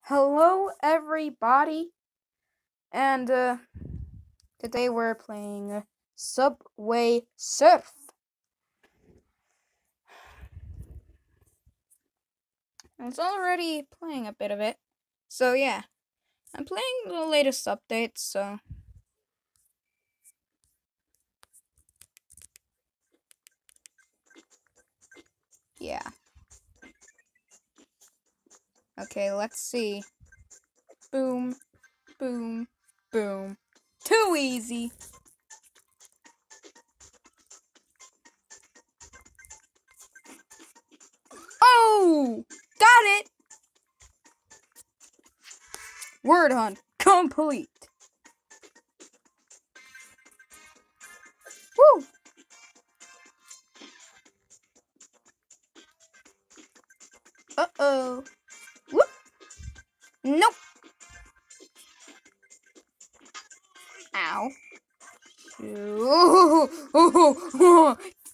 Hello everybody, and today we're playing Subway Surf. It's already playing a bit of it, so yeah, I'm playing the latest updates, so yeah. Okay, let's see. Boom, boom, boom. Too easy. Oh! Got it! Word hunt complete. Woo! Uh-oh. Whoop! Nope. Ow.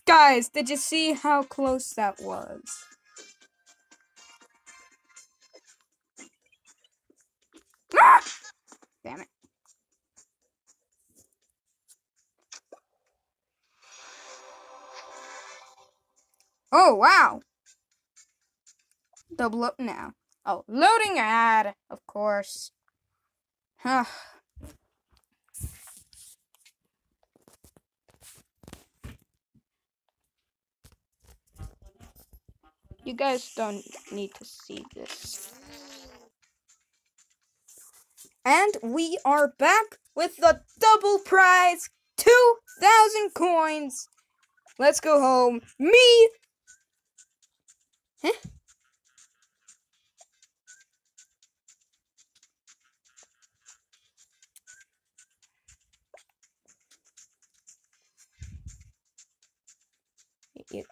Guys, did you see how close that was? Ah! Damn it. Oh, wow. Double up now. Oh, loading ad, of course. Huh. You guys don't need to see this. And we are back with the double prize, 2,000 coins. Let's go home. Me. Huh? You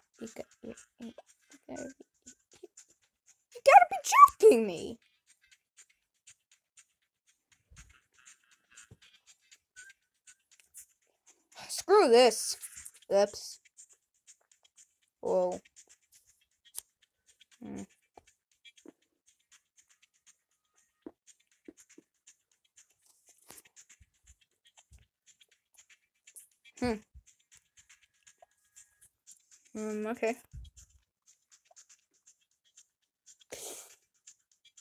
gotta be joking me. Screw this. Oops. Whoa. Okay.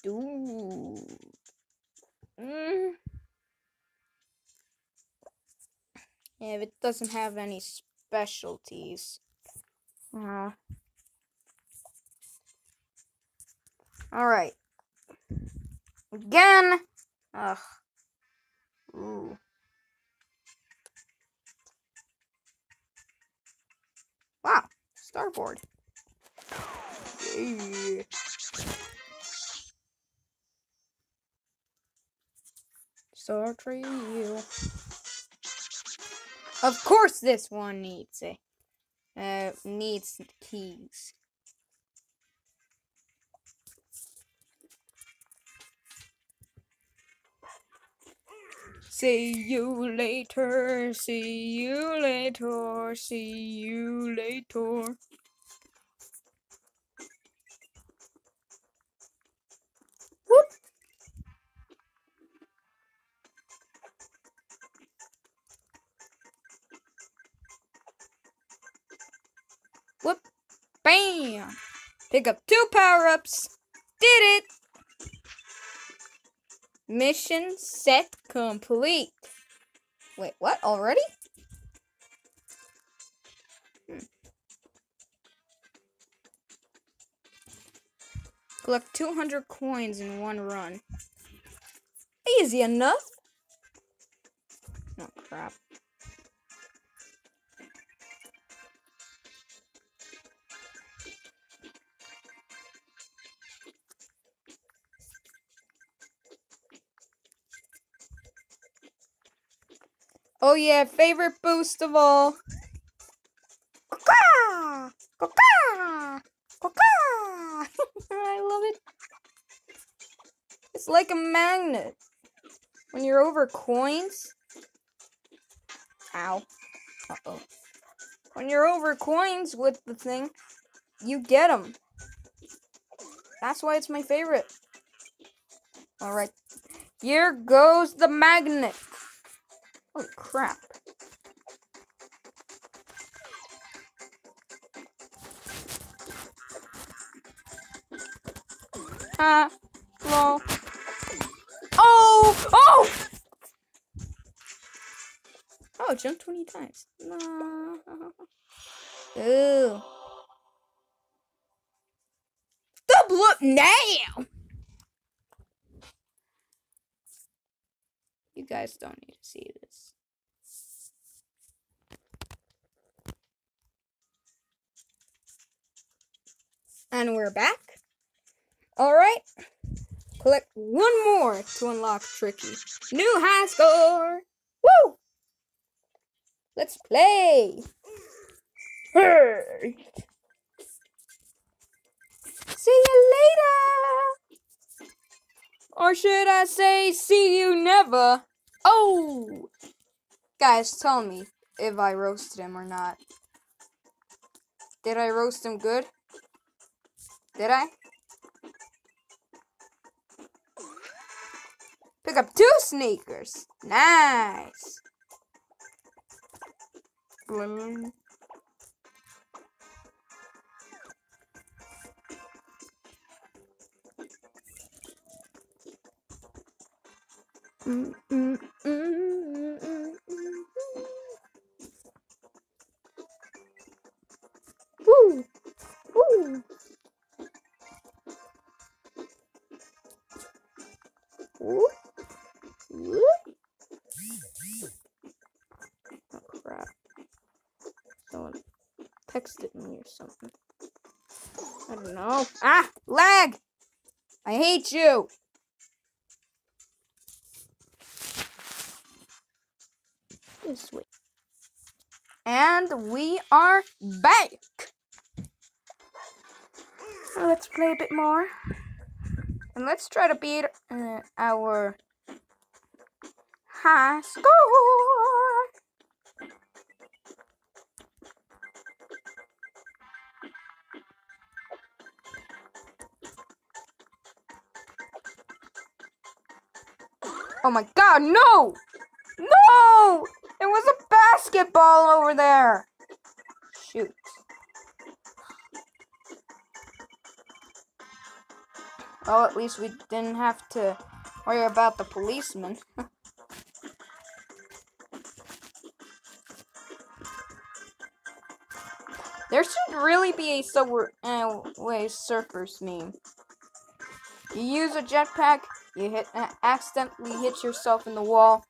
Ooh. Yeah, it doesn't have any specialties. Alright. Again. Ugh. Ooh. Wow. Starboard. Yeah. Star Trail. Of course this one needs it. Needs keys. See you later, see you later, see you later. Whoop. Whoop. Bam! Pick up 2 power-ups. Did it! Mission set complete. Wait, what? Already? Collect 200 coins in one run. Easy enough. Oh, crap. Oh yeah, favorite boost of all. Caw-caw! Caw-caw! Caw-caw! I love it. It's like a magnet. When you're over coins. Ow. Uh-oh. When you're over coins with the thing, you get them. That's why it's my favorite. Alright. Here goes the magnet. Oh, crap. Lol. Oh! Oh! Oh, jump 20 times. No. Ooh. Double up now! You guys don't need to see this. And we're back. Alright. Collect one more to unlock Tricky. New high score! Woo! Let's play! Hey! See you later! Or should I say, see you never? Oh! Guys, tell me if I roasted him or not. Did I roast him good? Did I? Pick up 2 sneakers. Nice. Blim. Woo! Woo! Woo! Woo! Oh crap. Someone texted me or something. I don't know. Ah! Lag! I hate you! This way. And we are back! Let's play a bit more. And let's try to beat our high score! Oh my god, no! No! There was a basketball over there! Shoot. Well, at least we didn't have to worry about the policeman. There should really be a Subway Surfers meme. You use a jetpack, you accidentally hit yourself in the wall.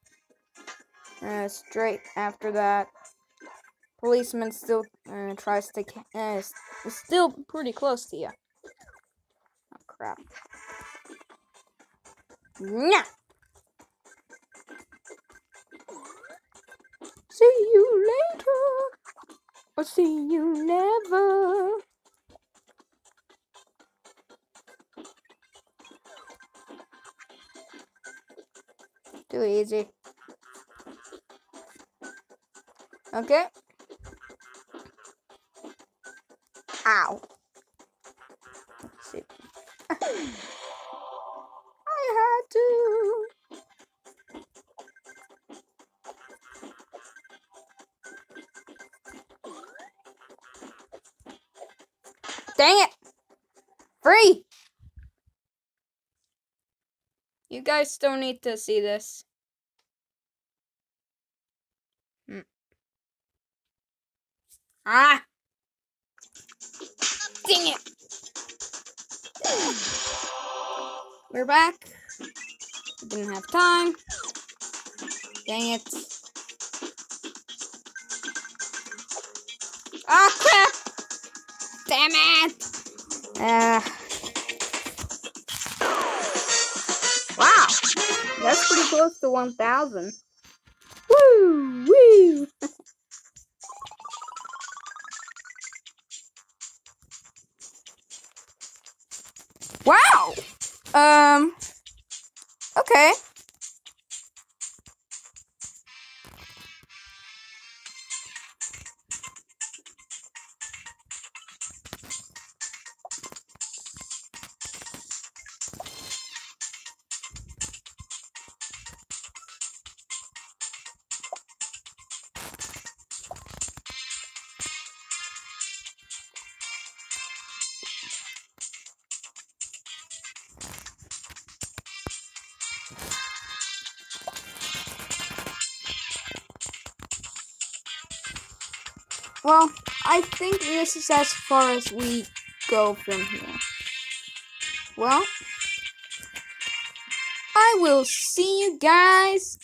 Straight after that, policeman still tries to is still pretty close to you. Oh crap! Nyah! See you later, or see you never. Too easy. Okay. Ow. Let's see. I had to. Dang it. Free. You guys still need to see this. Ah! Dang it! We're back. Didn't have time. Dang it. Ah, crap! Damn it! Wow! That's pretty close to 1,000. Woo! Woo! Wow! Okay. Well, I think this is as far as we go from here. Well, I will see you guys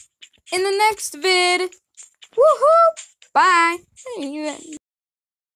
in the next vid. Woohoo! Bye.